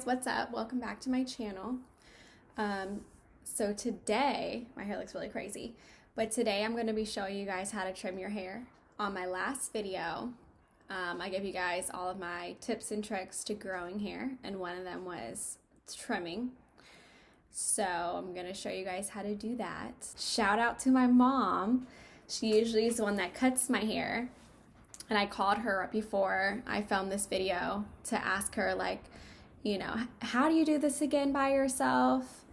guys, what's up? Welcome back to my channel. So today, my hair looks really crazy, but today I'm going to be showing you guys how to trim your hair. On my last video, I gave you guys all of my tips and tricks to growing hair, and one of them was trimming. So I'm going to show you guys how to do that. Shout out to my mom. She usually is the one that cuts my hair. And I called her right before I filmed this video to ask her, like, you know, how do you do this again by yourself?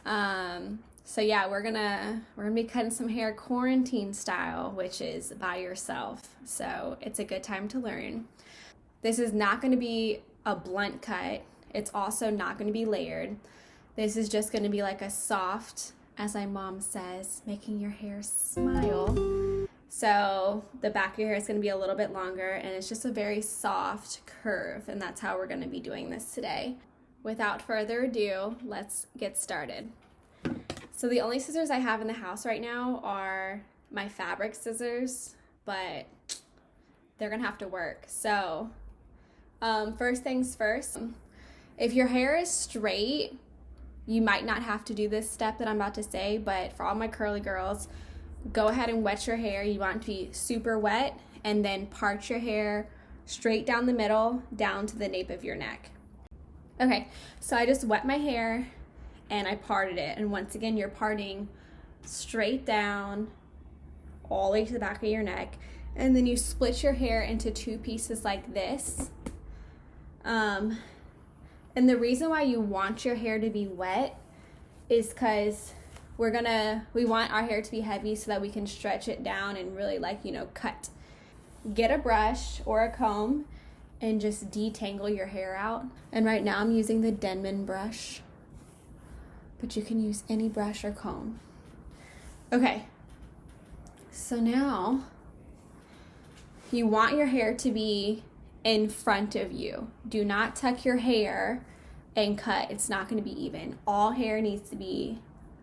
So yeah, we're gonna be cutting some hair quarantine style, which is by yourself. So it's a good time to learn. This is not going to be a blunt cut. It's also not going to be layered. This is just going to be like a soft, as my mom says, making your hair smile. So the back of your hair is going to be a little bit longer, and it's just a very soft curve, and that's how we're going to be doing this today. Without further ado, let's get started. So the only scissors I have in the house right now are my fabric scissors, but they're going to have to work. So first things first, if your hair is straight, you might not have to do this step that I'm about to say, but for all my curly girls, go ahead and wet your hair. You want it to be super wet, and then part your hair straight down the middle, down to the nape of your neck. Okay, so I just wet my hair and I parted it. And once again, you're parting straight down all the way to the back of your neck. And then you split your hair into two pieces like this. And the reason why you want your hair to be wet is because we want our hair to be heavy so that we can stretch it down and really, like, you know, cut. Get a brush or a comb and just detangle your hair out. And right now I'm using the Denman brush, but you can use any brush or comb. Okay, so now you want your hair to be in front of you. Do not tuck your hair and cut. It's not going to be even. All hair needs to be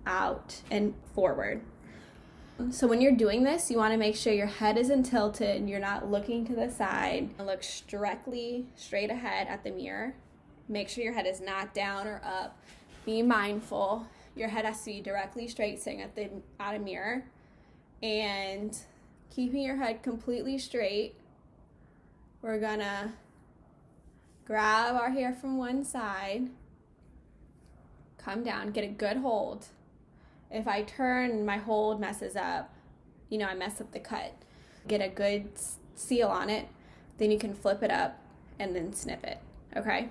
out and forward. So when you're doing this, you want to make sure your head isn't tilted, you're not looking to the side. Look directly straight ahead at the mirror. Make sure your head is not down or up. Be mindful. Your head has to be directly straight, sitting at a mirror, and keeping your head completely straight. We're gonna grab our hair from one side, come down, get a good hold. If I turn and my hold messes up, you know, I mess up the cut. Get a good seal on it, then you can flip it up and then snip it, okay?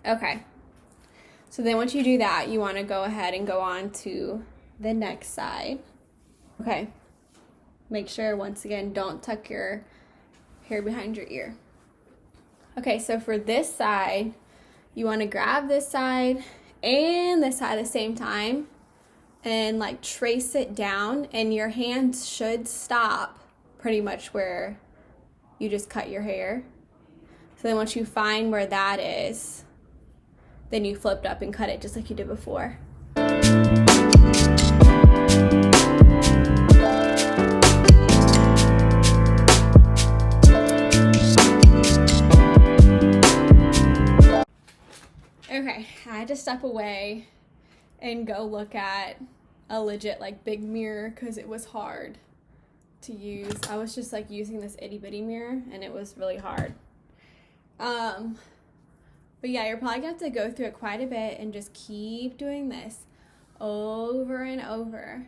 Okay, so then once you do that, you want to go ahead and go on to the next side. Okay, make sure, once again, don't tuck your hair behind your ear. Okay, so for this side, you want to grab this side and this side at the same time and like trace it down, and your hands should stop pretty much where you just cut your hair. So then once you find where that is, then you flipped up and cut it just like you did before. Okay, I had to step away and go look at a legit, like, big mirror because it was hard to use. I was just like using this itty bitty mirror and it was really hard. But yeah, you're probably gonna have to go through it quite a bit and just keep doing this over and over.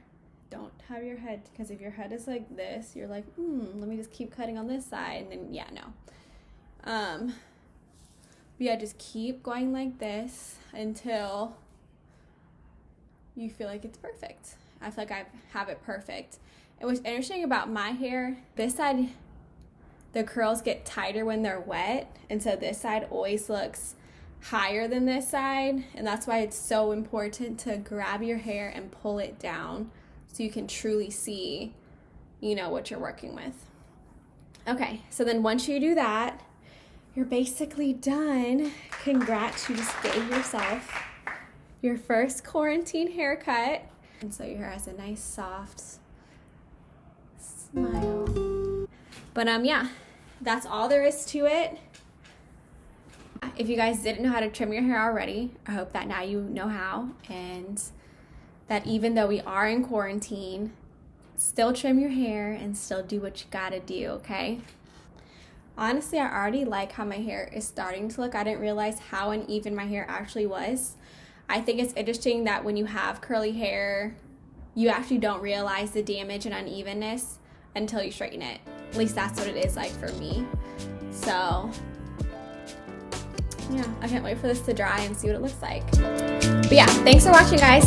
Don't have your head, because if your head is like this, you're like, let me just keep cutting on this side, and then yeah, no. But yeah, just keep going like this until you feel like it's perfect. I feel like I have it perfect. And what's interesting about my hair, this side, the curls get tighter when they're wet, and so this side always looks higher than this side, and that's why it's so important to grab your hair and pull it down so you can truly see, you know, what you're working with. Okay, so then once you do that, you're basically done. Congrats, you just gave yourself your first quarantine haircut. And so your hair has a nice soft smile. But yeah, that's all there is to it. If you guys didn't know how to trim your hair already, I hope that now you know how, and that even though we are in quarantine, still trim your hair and still do what you gotta do, okay? Honestly, I already like how my hair is starting to look. I didn't realize how uneven my hair actually was. I think it's interesting that when you have curly hair, you actually don't realize the damage and unevenness until you straighten it. At least that's what it is like for me. So yeah, I can't wait for this to dry and see what it looks like. But yeah, thanks for watching, guys.